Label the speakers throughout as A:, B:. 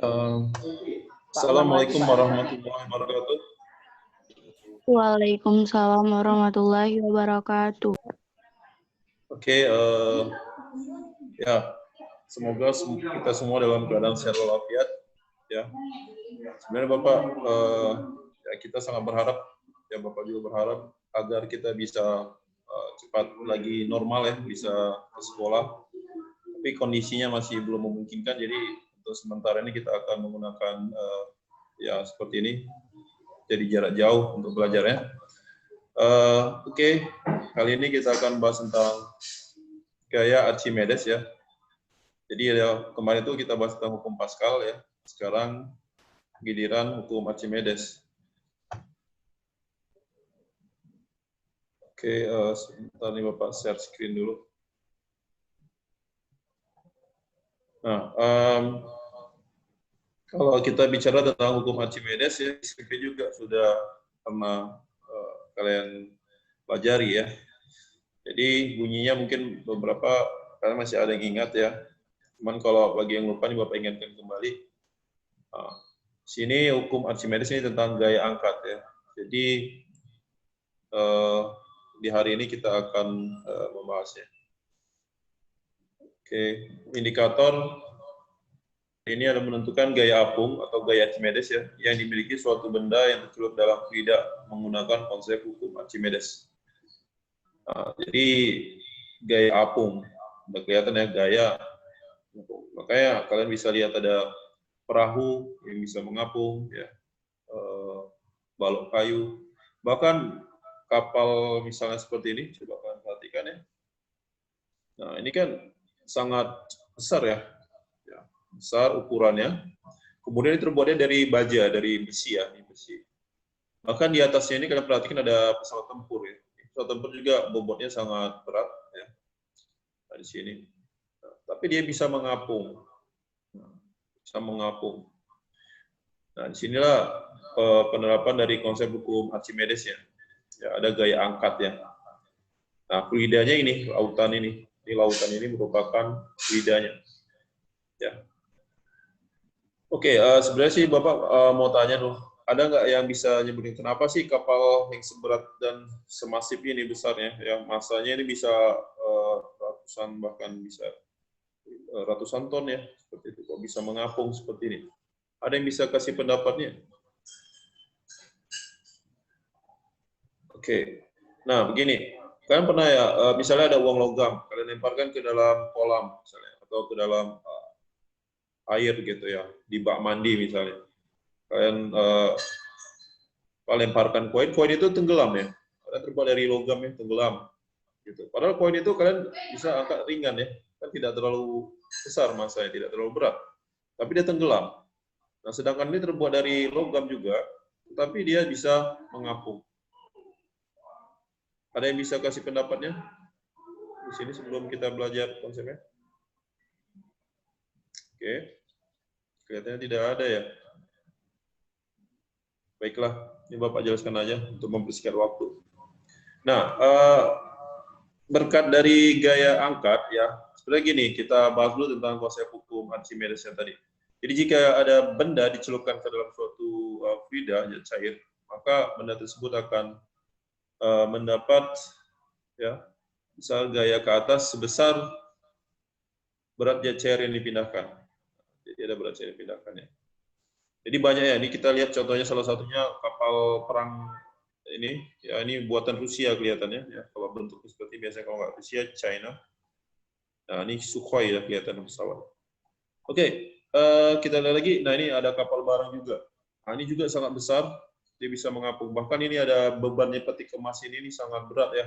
A: Assalamualaikum warahmatullahi wabarakatuh.
B: Waalaikumsalam warahmatullahi wabarakatuh.
A: Oke, ya, semoga kita semua dalam keadaan sehat walafiat. Ya, sebenarnya Bapak, ya kita sangat berharap, ya Bapak juga berharap agar kita bisa cepat lagi normal ya, bisa ke sekolah. Tapi kondisinya masih belum memungkinkan, jadi untuk sementara ini kita akan menggunakan ya seperti ini, jadi jarak jauh untuk belajarnya. Oke, kali ini kita akan bahas tentang gaya Archimedes ya. Jadi ya, kemarin itu kita bahas tentang hukum Pascal ya. Sekarang giliran hukum Archimedes. Oke, sebentar nih Bapak share screen dulu. Nah, kalau kita bicara tentang hukum Archimedes ya, SMP juga sudah pernah kalian pelajari ya. Jadi bunyinya mungkin beberapa kalian masih ada yang ingat ya. Cuman kalau bagi yang lupa nih Bapak ingatkan kembali. Sini hukum Archimedes ini tentang gaya angkat ya. Jadi di hari ini kita akan membahasnya. Oke, indikator ini adalah menentukan gaya apung atau gaya Archimedes ya, yang dimiliki suatu benda yang tercelup dalam fluida menggunakan konsep hukum Archimedes. Jadi gaya apung, udah kelihatan ya gaya. Makanya kalian bisa lihat ada perahu yang bisa mengapung, ya, balok kayu, bahkan kapal misalnya seperti ini, coba kalian perhatikan ya. Nah ini kan sangat besar ya, besar ukurannya. Kemudian ini terbuatnya dari baja, dari besi ya, ini besi. Bahkan di atasnya ini kalian perhatikan ada pesawat tempur ya. Pesawat tempur juga bobotnya sangat berat ya. Nah, di sini. Nah, tapi dia bisa mengapung. Bisa mengapung. Nah, disinilah penerapan dari konsep hukum Archimedes ya. Ya, ada gaya angkat ya. Nah, fluidanya ini, lautan ini. Ini lautan ini merupakan fluidanya. Ya. Oke, sebenarnya sih Bapak mau tanya dulu, ada nggak yang bisa nyebutin kenapa sih kapal yang seberat dan semasif ini besarnya, yang masanya ini bisa ratusan bahkan bisa ratusan ton ya, seperti itu, kok bisa mengapung seperti ini? Ada yang bisa kasih pendapatnya? Oke, nah begini, kalian pernah ya, misalnya ada uang logam, kalian lemparkan ke dalam kolam misalnya, atau ke dalam air gitu ya, di bak mandi misalnya. Kalian lemparkan koin, koin itu tenggelam ya. Karena terbuat dari logam ya, tenggelam. Gitu. Padahal koin itu kalian bisa angkat ringan ya, kan tidak terlalu besar masanya, tidak terlalu berat. Tapi dia tenggelam. Nah, sedangkan ini terbuat dari logam juga, tapi dia bisa mengapung. Ada yang bisa kasih pendapatnya di sini sebelum kita belajar konsepnya? Oke, kelihatannya tidak ada ya. Baiklah, ini Bapak jelaskan aja untuk membersihkan waktu. Nah, berkat dari gaya angkat ya, sebenarnya gini, kita bahas dulu tentang konsep hukum Archimedes yang tadi. Jadi jika ada benda dicelupkan ke dalam suatu fluida cair, maka benda tersebut akan mendapat ya misal gaya ke atas sebesar berat zat cair yang dipindahkan. Jadi ada berat cair yang dipindahkan ya. Jadi banyak ya, ini kita lihat contohnya salah satunya kapal perang ini, ya ini buatan Rusia kelihatannya ya, kalau bentuknya seperti biasa kalau nggak Rusia, China. Nah ini Sukhoi ya kelihatan pesawat. Oke, kita lihat lagi, nah ini ada kapal barang juga. Nah ini juga sangat besar, dia bisa mengapung. Bahkan ini ada bebannya peti kemas ini sangat berat ya.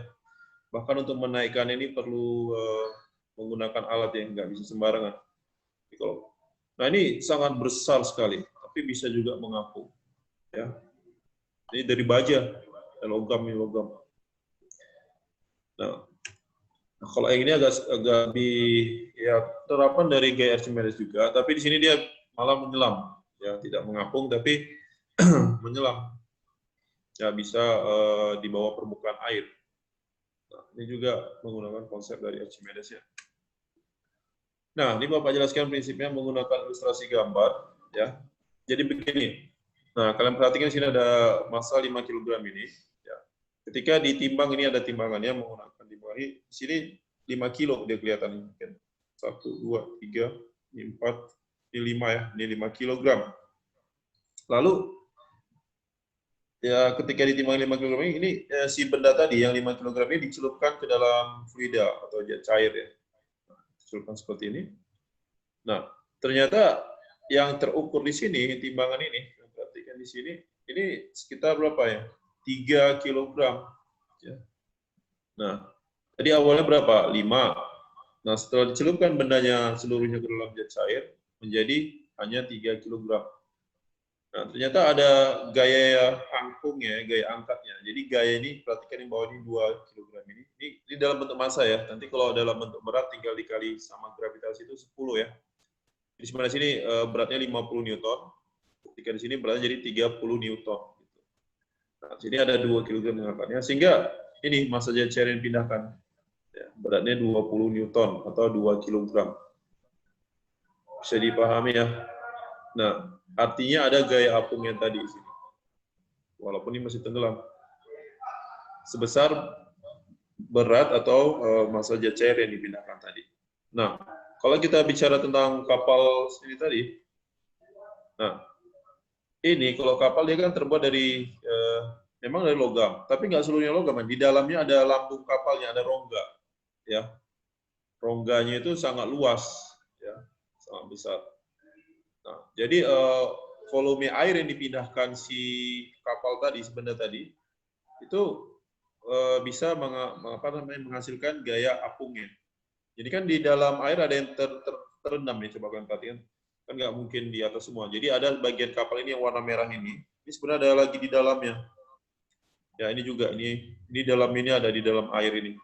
A: Bahkan untuk menaikkan ini perlu menggunakan alat yang nggak bisa sembarangan. Nah ini sangat besar sekali, tapi bisa juga mengapung. Ya, ini dari baja, logam ini logam. Nah, kalau yang ini agak lebih ya terapan dari gaya Archimedes juga, tapi di sini dia malah menyelam, ya tidak mengapung tapi menyelam. Ya bisa di bawah permukaan air. Nah, ini juga menggunakan konsep dari Archimedes ya. Nah, ini Bapak jelaskan prinsipnya menggunakan ilustrasi gambar. Ya. Jadi begini. Nah, kalian perhatikan di sini ada massa 5 kg ini. Ya. Ketika ditimbang, ini ada timbangannya menggunakan timbangan ini. Di sini 5 kilo dia kelihatan. 1, 2, 3, 4, ini 5 ya. Ini 5 kilogram. Lalu ya ketika ditimbang 5 kg ini si benda tadi yang 5 kg ini dicelupkan ke dalam fluida atau jet cair ya. Nah, dicelupkan seperti ini. Nah, ternyata yang terukur di sini timbangan ini, perhatikan di sini, ini sekitar berapa ya? 3 kg. Ya. Nah, tadi awalnya berapa? 5. Nah, setelah dicelupkan bendanya seluruhnya ke dalam jet cair menjadi hanya 3 kg. Nah, ternyata ada gaya angkungnya, gaya angkatnya. Jadi gaya ini, perhatikan yang bawah ini 2 kg ini. Ini dalam bentuk massa ya. Nanti kalau dalam bentuk berat tinggal dikali sama gravitasi itu 10 ya. Di sebelah sini beratnya 50 Newton. Ketika di sini beratnya jadi 30 Newton. Nah, sini ada 2 kg angkatnya. Sehingga ini massa jet cair yang dipindahkan. Ya, beratnya 20 Newton atau 2 kg. Bisa dipahami ya. Nah, artinya ada gaya apung yang tadi di sini. Walaupun ini masih tenggelam. Sebesar berat atau massa jet cair yang dipindahkan tadi. Nah, kalau kita bicara tentang kapal ini tadi, nah, ini kalau kapal dia kan terbuat dari, memang dari logam, tapi nggak seluruhnya logam. Di dalamnya ada lambung kapalnya, ada rongga. Ya, rongganya itu sangat luas, ya, sangat besar. Nah, jadi volume air yang dipindahkan si kapal tadi, benda tadi, itu bisa menghasilkan gaya apungnya. Jadi kan di dalam air ada yang terendam nih, coba kalian perhatikan. Kan nggak mungkin di atas semua. Jadi ada bagian kapal ini yang warna merah ini sebenarnya ada lagi di dalamnya. Ya ini juga, ini dalam ini ada di dalam air ini.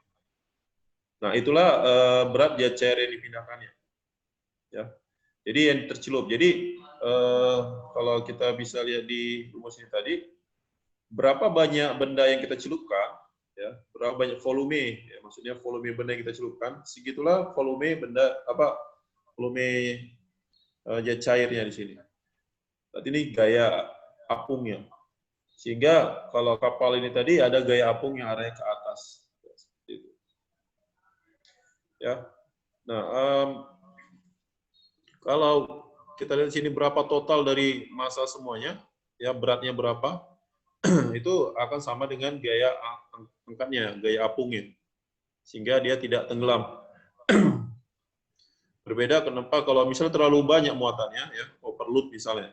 A: Nah itulah berat jet cair yang dipindahkannya. Ya. Jadi yang tercelup. Jadi kalau kita bisa lihat di rumus ini tadi, berapa banyak benda yang kita celupkan, ya, berapa banyak volume, ya, maksudnya volume benda yang kita celupkan, segitulah volume benda volume jet cairnya di sini. Berarti ini gaya apungnya. Sehingga kalau kapal ini tadi ada gaya apung yang arahnya ke atas. Seperti itu. Ya. Nah, kalau kita lihat di sini berapa total dari massa semuanya, ya beratnya berapa, itu akan sama dengan gaya angkatnya, gaya apungnya. Sehingga dia tidak tenggelam. Berbeda kenapa kalau misalnya terlalu banyak muatannya, ya overload misalnya.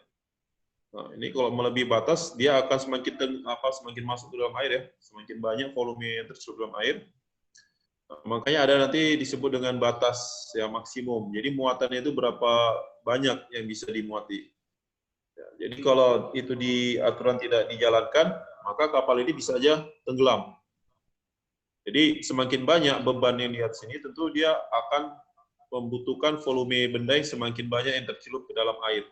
A: Nah, ini kalau melebihi batas, dia akan semakin masuk ke dalam air ya, semakin banyak volume yang tercelup dalam air. Nah, makanya ada nanti disebut dengan batas ya maksimum. Jadi muatannya itu berapa banyak yang bisa dimuati. Ya, jadi kalau itu di aturan tidak dijalankan, maka kapal ini bisa saja tenggelam. Jadi semakin banyak beban yang lihat sini, tentu dia akan membutuhkan volume benda yang semakin banyak yang tercelup ke dalam air.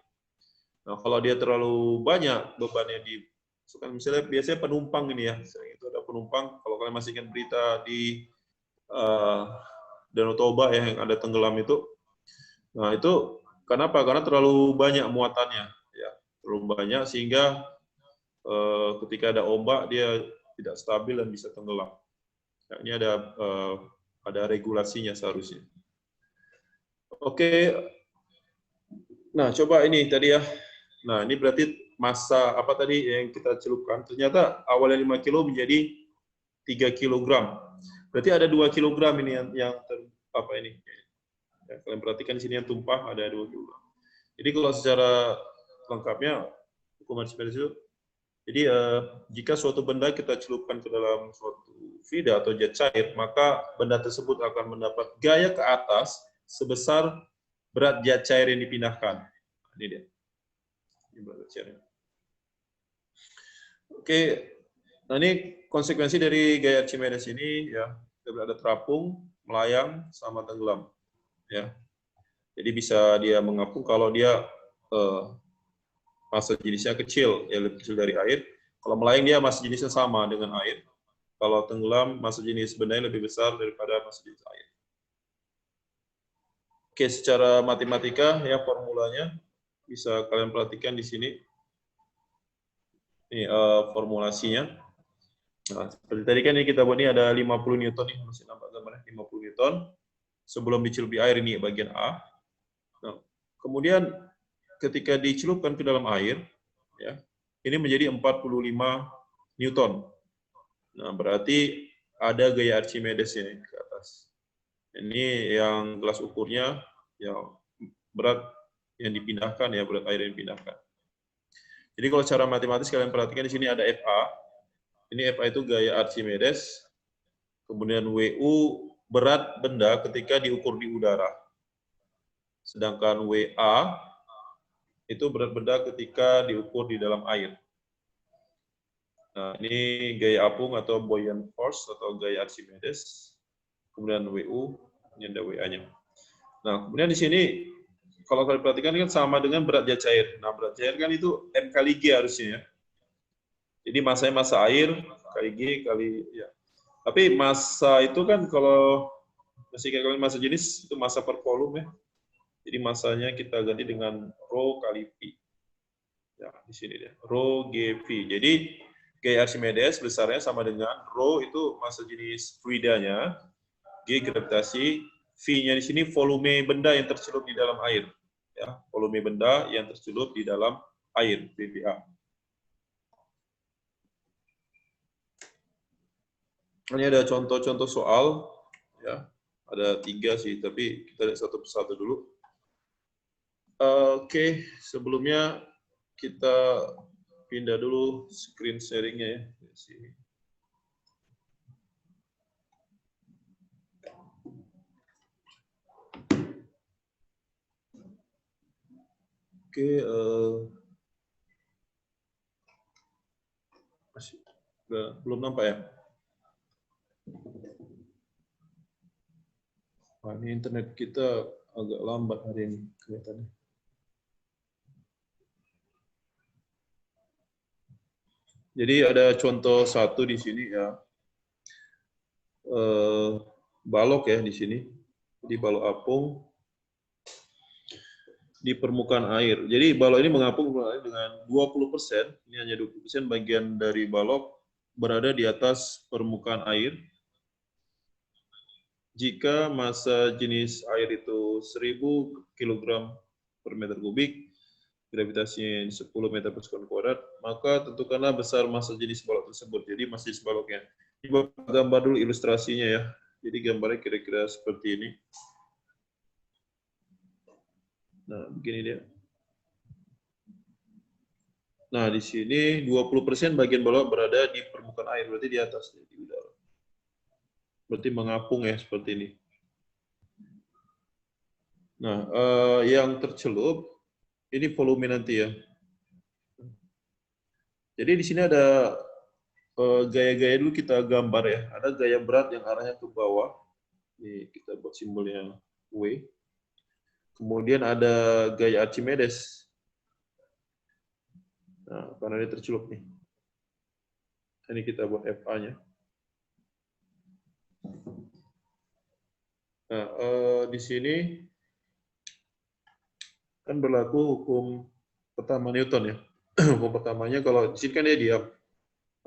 A: Nah, kalau dia terlalu banyak beban yang dimasukkan, misalnya biasanya penumpang ini ya, itu ada penumpang, kalau kalian masih ingat berita di Danau Toba ya, yang ada tenggelam itu, nah itu kenapa? Karena terlalu banyak muatannya, ya, terlalu banyak sehingga ketika ada ombak dia tidak stabil dan bisa tenggelam. Nah, ini ada regulasinya seharusnya. Oke, nah coba ini tadi ya. Nah, ini berarti massa apa tadi yang kita celupkan, ternyata awalnya 5 kilo menjadi 3 kg. Berarti ada 2 kg ini yang apa ini. Ya, kalian perhatikan di sini yang tumpah ada 2 kg. Jadi kalau secara lengkapnya hukum Archimedes itu, jadi jika suatu benda kita celupkan ke dalam suatu fluida atau jet cair, maka benda tersebut akan mendapat gaya ke atas sebesar berat jet cair yang dipindahkan. Ini dia. Oke, nah ini konsekuensi dari gaya Archimedes ini ya, ada terapung, melayang, sama tenggelam. Ya, jadi bisa dia mengapung kalau dia massa jenisnya kecil, ya lebih kecil dari air. Kalau melayang dia massa jenisnya sama dengan air. Kalau tenggelam massa jenis bendanya lebih besar daripada massa jenis air. Oke, secara matematika ya formulanya. bisa kalian perhatikan di sini. Ini formulasinya. Nah, seperti tadi kan ini kita buat ini ada 50 Newton nih, masih nampak gambarnya 50 Newton sebelum dicelup di air, ini bagian A. Nah, kemudian ketika dicelupkan ke dalam air, ya, ini menjadi 45 Newton. Nah, berarti ada gaya Archimedes ini ke atas. Ini yang gelas ukurnya, yang berat yang dipindahkan, ya, berat air yang dipindahkan. Jadi kalau secara matematis kalian perhatikan di sini ada FA. Ini FA itu gaya Archimedes. Kemudian WU berat benda ketika diukur di udara. Sedangkan WA itu berat benda ketika diukur di dalam air. Nah, ini gaya apung atau buoyant force atau gaya Archimedes. Kemudian WU, ini ada WA-nya. Nah, kemudian di sini kalau kalian perhatikan kan sama dengan berat zat cair. Nah, berat cair kan itu M kali G harusnya, ya. Jadi masanya massa air kali G kali, ya. Tapi massa itu kan kalau masih kalian massa jenis itu massa per volume, ya. Jadi massanya kita ganti dengan rho kali P. Ya, di sini dia. Rho GV. Jadi gaya Archimedes besarnya sama dengan rho itu massa jenis fluidanya, G gravitasi, V-nya di sini volume benda yang tercelup di dalam air. Ya, volume benda yang tercelup di dalam air, VBA. Ini ada contoh-contoh soal, ya, ada 3 sih, tapi kita lihat satu persatu dulu. Oke, sebelumnya kita pindah dulu screen sharing-nya, ya, di sini. Oke, masih belum nampak, ya? Nah, ini internet kita agak lambat hari ini kelihatannya. Jadi ada contoh satu di sini, ya, balok, ya, di sini. Jadi balok apung di permukaan air. Jadi balok ini mengapung dengan 20%, ini hanya 20% bagian dari balok berada di atas permukaan air. Jika massa jenis air itu 1000 kg per meter kubik, gravitasinya 10 meter per sekon kuadrat, maka tentukanlah besar massa jenis balok tersebut. Jadi massa jenis baloknya. Ini Bapak gambar dulu ilustrasinya, ya. Jadi gambarnya kira-kira seperti ini. Nah, begini dia. Nah, di sini 20% bagian balok berada di permukaan air, berarti di atas, di udara. Berarti mengapung, ya, seperti ini. Nah, yang tercelup, ini volume nanti, ya. Jadi di sini ada gaya-gaya dulu kita gambar, ya. Ada gaya berat yang arahnya ke bawah. Ini kita buat simbolnya W. Kemudian ada gaya Archimedes. Nah, karena ini tercelup nih. Ini kita buat FA-nya. Nah, di sini kan berlaku hukum pertama Newton, ya. Hukum pertamanya kalau di sini kan dia diam.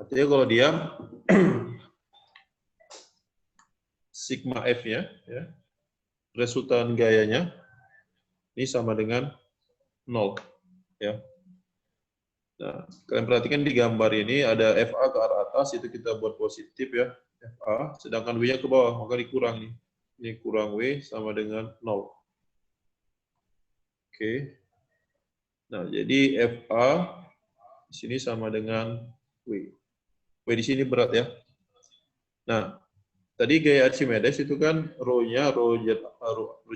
A: Artinya kalau diam, sigma F-nya, ya, resultan gayanya, ini sama dengan 0. Ya. Nah, kalian perhatikan di gambar ini ada FA ke arah atas, itu kita buat positif, ya, FA, sedangkan W-nya ke bawah, maka dikurang nih. Ini kurang W sama dengan 0. Oke. Nah, jadi FA di sini sama dengan W. W di sini berat, ya. Nah, tadi gaya Archimedes itu kan rho-nya, rho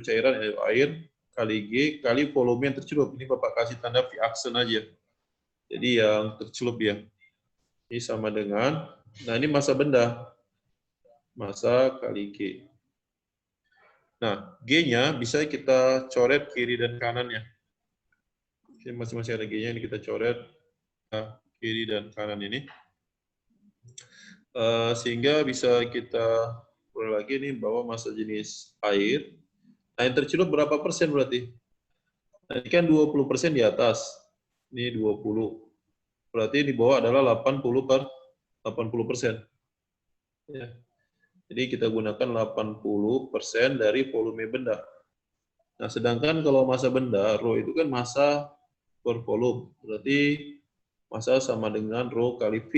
A: cairan, air, kali G, kali volume yang tercelup. Ini Bapak kasih tanda V aksen aja. Jadi yang tercelup, ya. Ini sama dengan, nah ini massa benda. Massa kali G. Nah, G-nya bisa kita coret kiri dan kanannya. Ini masing-masing ada G-nya, ini kita coret kiri dan kanan ini. Sehingga bisa kita peroleh lagi nih bahwa massa jenis air. Nah, yang tercelup berapa persen berarti? Nah, ini kan 20% di atas. Ini 20. Berarti di bawah adalah 80%. Ya. Jadi kita gunakan 80% dari volume benda. Nah, sedangkan kalau massa benda, rho itu kan massa per volume. Berarti massa sama dengan rho kali V.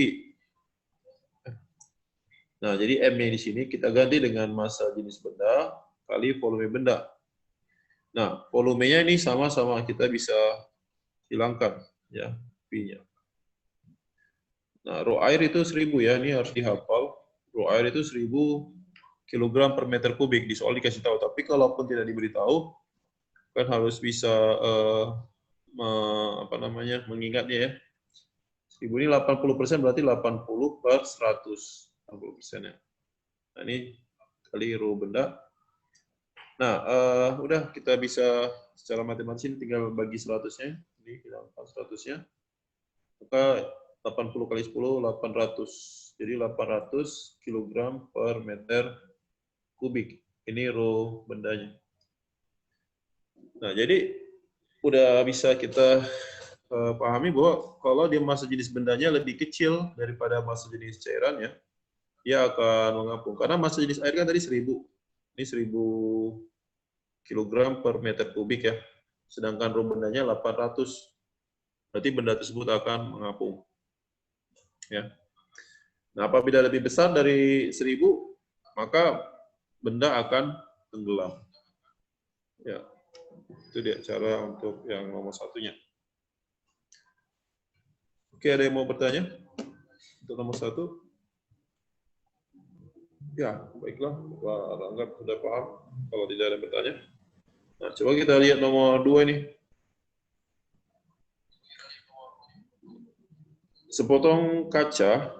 A: Nah, jadi M-nya di sini kita ganti dengan massa jenis benda kali volume benda. Nah, volumenya ini sama-sama kita bisa hilangkan, ya, V-nya. Nah, rho air itu 1000 ya, ini harus dihafal. Rho air itu 1000 kg per meter kubik, di soal dikasih tahu. Tapi kalaupun tidak diberitahu, kan harus bisa mengingatnya ya. 1000 ini 80% berarti 80 per 100. 80% ya. Nah, ini kali rho benda. Nah, udah kita bisa secara matematis ini tinggal bagi 100-nya. Ini kita 100-nya. Maka 80 kali 10, 800. Jadi 800 kg per meter kubik. Ini rho bendanya. Nah, jadi udah bisa kita pahami bahwa kalau dia massa jenis bendanya lebih kecil daripada massa jenis cairannya, dia akan mengapung. Karena massa jenis air kan tadi 1000. Ini 1000 kg per meter kubik ya. Sedangkan rho bendanya 800. Berarti benda tersebut akan mengapung. Ya. Nah, apabila lebih besar dari 1000, maka benda akan tenggelam. Ya. Itu dia cara untuk yang nomor satunya. Oke, ada yang mau bertanya? Untuk nomor 1? Ya, baiklah. Pak Rangga sudah paham. Kalau tidak ada yang bertanya. Nah, coba kita lihat nomor 2 ini. Sepotong kaca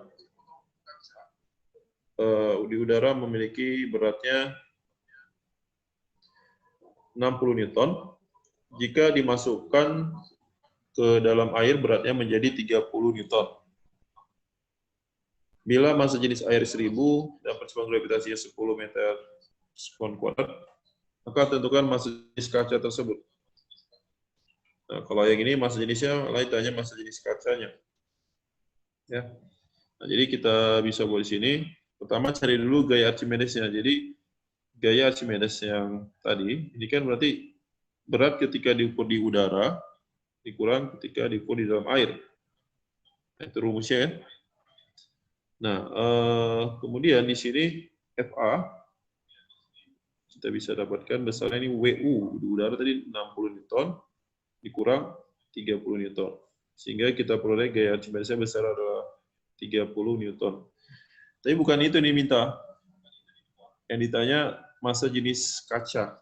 A: di udara memiliki beratnya 60 Newton. Jika dimasukkan ke dalam air, beratnya menjadi 30 Newton. Bila massa jenis air 1000 dan percepatan gravitasinya 10 meter sekon kuadrat, maka tentukan massa jenis kaca tersebut. Nah, kalau yang ini massa jenisnya, lain tanya massa jenis kacanya. Ya. Nah, jadi kita bisa buat di sini. Pertama cari dulu gaya Archimedesnya. Jadi gaya Archimedes yang tadi, ini kan berarti berat ketika diukur di udara, dikurang ketika diukur di dalam air. Nah, itu rumusnya ya. Nah, kemudian di sini FA, kita bisa dapatkan besarnya ini WU, di udara tadi 60 Newton, dikurang 30 Newton. Sehingga kita peroleh gaya Archimedesnya besar adalah 30 Newton. Tapi bukan itu nih minta. Yang ditanya massa jenis kaca.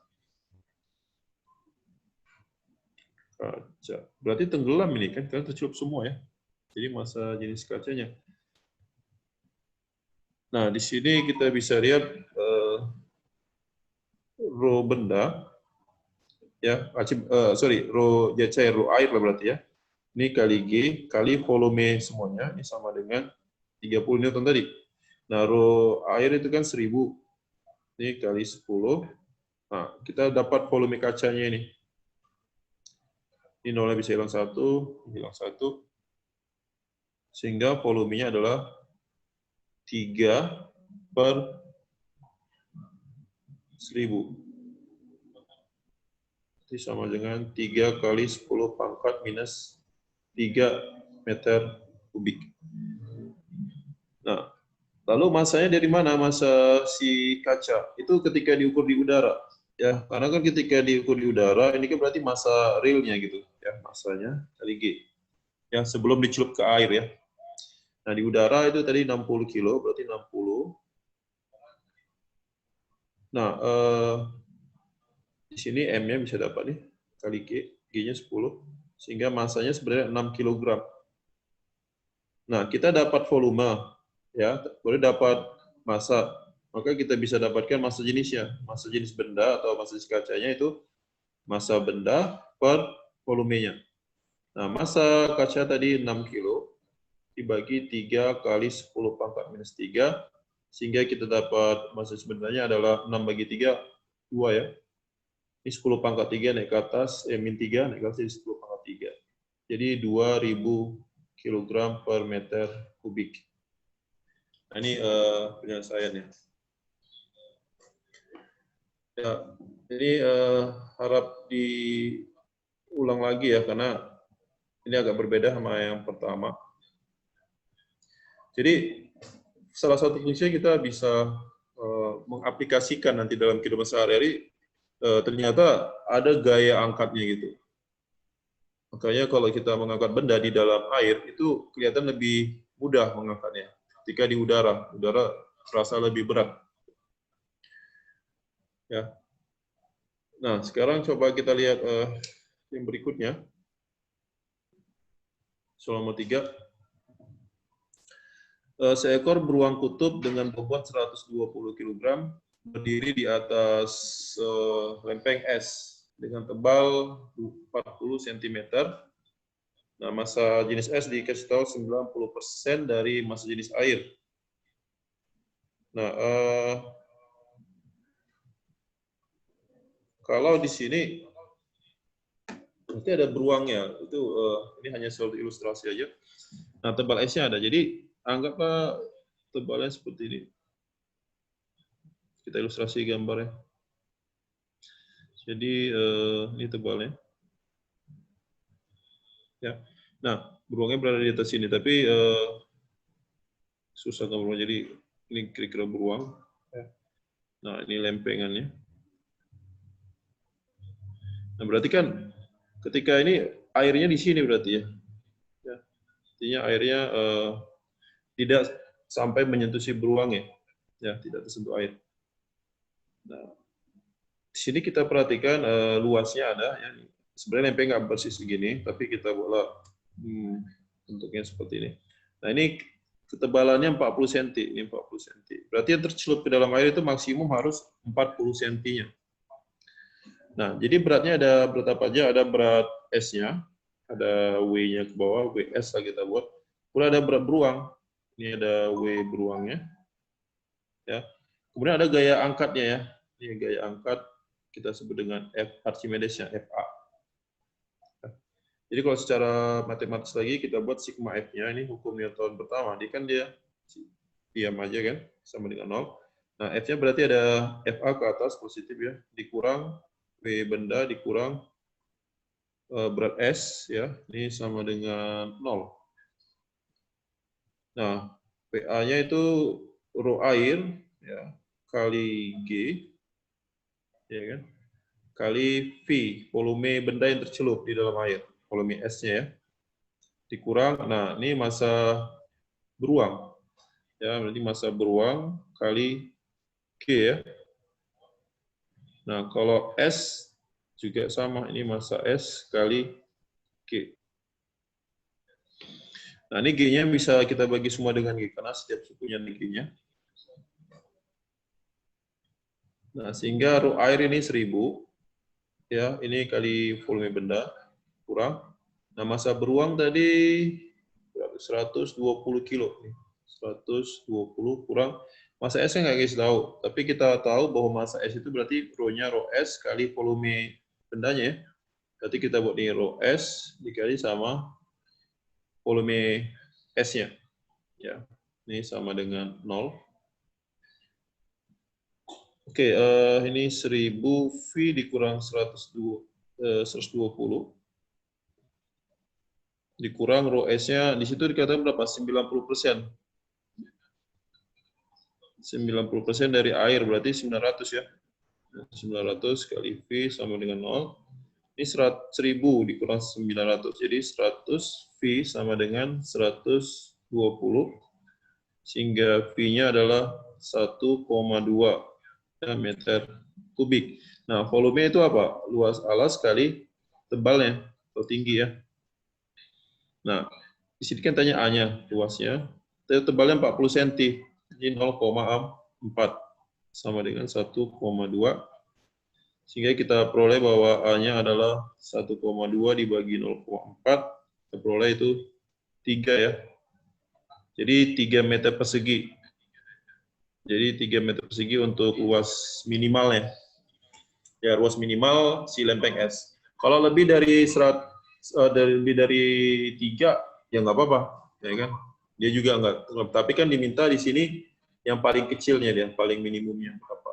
A: Kaca. Berarti tenggelam ini kan, karena tercelup semua ya. Jadi massa jenis kacanya. Nah, di sini kita bisa lihat rho benda, ya, rho cair, rho air lah berarti ya. Ini kali G, kali volume semuanya, ini sama dengan 30 Newton tadi. Nah, rho air itu kan 1000. Ini kali 10. Nah, kita dapat volume kacanya ini. Ini nolnya bisa hilang 1, hilang 1. Sehingga volumenya adalah 3 per 1000. Ini sama dengan 3 kali 10 pangkat minus 3 meter kubik. Nah, lalu massanya dari mana massa si kaca? Itu ketika diukur di udara. Ya, karena kan ketika diukur di udara, ini kan berarti massa realnya gitu. Ya, massanya kali G. Ya, sebelum dicelup ke air ya. Nah, di udara itu tadi 60 kilo, berarti 60. Nah, di sini M-nya bisa dapat nih, kali G, G-nya 10, sehingga massanya sebenarnya 6 kg. Nah, kita dapat volume, ya, boleh dapat massa, maka kita bisa dapatkan massa jenisnya. Massa jenis benda atau massa jenis kacanya itu massa benda per volumenya. Nah, massa kaca tadi 6 kilo, dibagi 3 kali 10 pangkat minus 3, sehingga kita dapat massa sebenarnya adalah 6 bagi 3, 2 ya. Ini 10 pangkat 3 naik ke atas, min 3 naik ke atas jadi 10 pangkat 3. Jadi 2000 kg per meter kubik. Nah, ini penyelesaiannya. Ya, ini harap diulang lagi ya, karena ini agak berbeda sama yang pertama. Jadi, salah satu fungsi kita bisa mengaplikasikan nanti dalam kehidupan sehari-hari, ternyata ada gaya angkatnya gitu. Makanya kalau kita mengangkat benda di dalam air, itu kelihatan lebih mudah mengangkatnya. Ketika di udara terasa lebih berat. Ya. Nah, sekarang coba kita lihat yang berikutnya. Soal nomor 3. Seekor beruang kutub dengan bobot 120 kg berdiri di atas lempeng es dengan tebal 40 cm. Nah, massa jenis es dikasih tahu 90% dari massa jenis air. Nah, kalau di sini nanti ada beruangnya, itu ini hanya suatu ilustrasi aja. Nah, tebal esnya ada. Jadi anggaplah tebalnya seperti ini. Kita ilustrasi gambarnya. Jadi ini tebalnya. Ya. Nah, beruangnya berada di atas sini, tapi susah gambarnya. Jadi ini kira-kira beruang. Nah, ini lempengannya. Nah, berarti kan ketika ini airnya di sini berarti ya. Artinya airnya tidak sampai menyentuh si beruang ya, tidak tersentuh air. Nah, di sini kita perhatikan luasnya ada, ya. Sebenarnya lempeng nggak persis segini, tapi kita buatlah bentuknya seperti ini. Nah, ini ketebalannya 40 cm, ini 40 cm. Berarti yang tercelup ke dalam air itu maksimum harus 40 cm-nya. Nah, jadi beratnya ada berat apa aja? Ada berat S-nya, ada W-nya ke bawah, WS lah kita buat. Kemudian ada berat beruang. Ini ada W beruangnya. Ya. Kemudian ada gaya angkatnya ya. Ini gaya angkat kita sebut dengan F Archimedesnya, FA. Jadi kalau secara matematis lagi kita buat sigma F-nya, ini hukum Newton pertama. Dia diam aja kan, sama dengan 0. Nah, F-nya berarti ada FA ke atas positif ya, dikurang W benda dikurang berat S ya, ini sama dengan 0. Nah, PA-nya itu rho air ya kali G ya kan, kali V volume benda yang tercelup di dalam air, volume S-nya ya. Dikurang, nah ini massa beruang. Ya, berarti massa beruang kali G ya. Nah, kalau S juga sama, ini massa S kali G. Nah, ini G-nya bisa kita bagi semua dengan G, karena setiap sukunya ada G-nya. Nah, sehingga rho air ini 1000, ya, ini kali volume benda, kurang. Nah, massa beruang tadi 120 kilo. 120 kurang. Massa S-nya nggak guys tahu, tapi kita tahu bahwa massa S itu berarti rho-nya rho S kali volume bendanya ya. Berarti kita buat nih rho S dikali sama volume S-nya. Ya, ini sama dengan 0. Oke, ini 1000 V dikurang 120 dikurang rho S-nya, di situ dikatakan berapa? 90%. 90% dari air, berarti 900 ya. 900 kali V sama dengan 0. Ini 1000 dikurang 900, jadi 100 V sama dengan 120, sehingga V-nya adalah 1,2 meter kubik. Nah, volume itu apa? Luas alas kali tebalnya, atau tinggi ya. Nah, di sini kan tanya A-nya, luasnya. Tebalnya 40 cm, jadi 0,4 sama dengan 1,2. Sehingga kita peroleh bahwa A-nya adalah 1,2 dibagi 0,4, kita peroleh itu 3 ya. Jadi 3 meter persegi. Jadi 3 meter persegi untuk luas minimalnya. Ya, ruas minimal si lempeng es. Kalau lebih dari lebih dari 3 ya nggak apa-apa, ya kan? Dia juga nggak, tapi kan diminta di sini yang paling kecilnya dia, paling minimumnya berapa.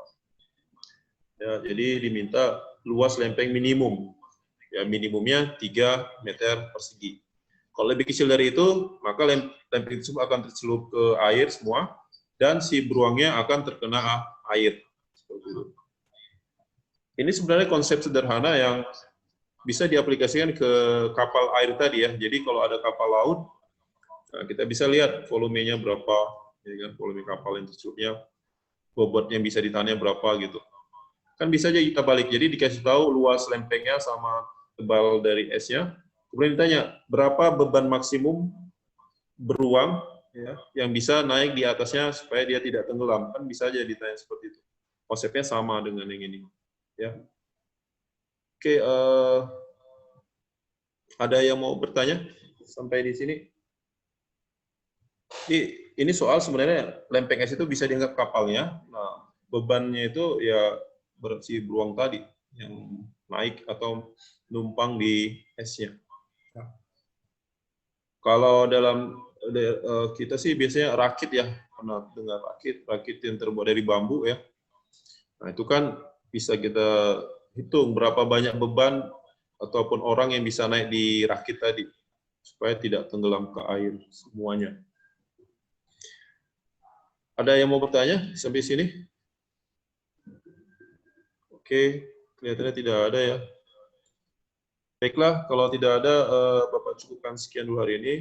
A: Ya, jadi diminta luas lempeng minimum. Ya, minimumnya 3 meter persegi. Kalau lebih kecil dari itu, maka lempeng tersebut akan tercelup ke air semua, dan si beruangnya akan terkena air. Seperti itu. Ini sebenarnya konsep sederhana yang bisa diaplikasikan ke kapal air tadi ya. Jadi kalau ada kapal laut, nah kita bisa lihat volumenya berapa, ya kan? Volume kapal yang tercelupnya, bobot yang bisa ditahannya berapa gitu. Kan bisa aja kita balik. Jadi dikasih tahu luas lempengnya sama tebal dari esnya. Kemudian ditanya berapa beban maksimum beruang ya, yang bisa naik di atasnya supaya dia tidak tenggelam. Kan bisa aja ditanya seperti itu. Konsepnya sama dengan yang ini. Ya. Oke, ada yang mau bertanya sampai di sini? Ini soal sebenarnya lempeng es itu bisa dianggap kapalnya. Nah, bebannya itu ya si beruang tadi yang naik atau numpang di esnya. Kalau dalam kita sih biasanya rakit ya, pernah dengar rakit yang terbuat dari bambu ya. Nah itu kan bisa kita hitung berapa banyak beban ataupun orang yang bisa naik di rakit tadi supaya tidak tenggelam ke air semuanya. Ada yang mau bertanya sampai sini? Oke, kelihatannya tidak ada ya. Baiklah, kalau tidak ada, Bapak cukupkan sekian dulu hari ini.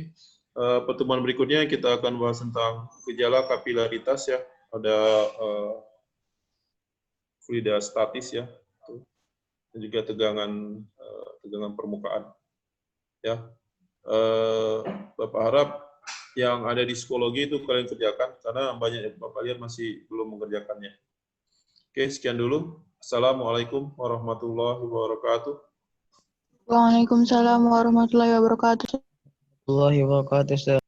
A: Pertemuan berikutnya kita akan bahas tentang gejala kapilaritas ya. Ada fluida statis ya, dan juga tegangan permukaan. Ya, Bapak harap yang ada di psikologi itu kalian kerjakan, karena banyak yang Bapak lihat masih belum mengerjakannya. Oke, sekian dulu. Assalamualaikum warahmatullahi wabarakatuh.
B: Waalaikumsalam warahmatullahi wabarakatuh.
C: Warahmatullahi wabarakatuh.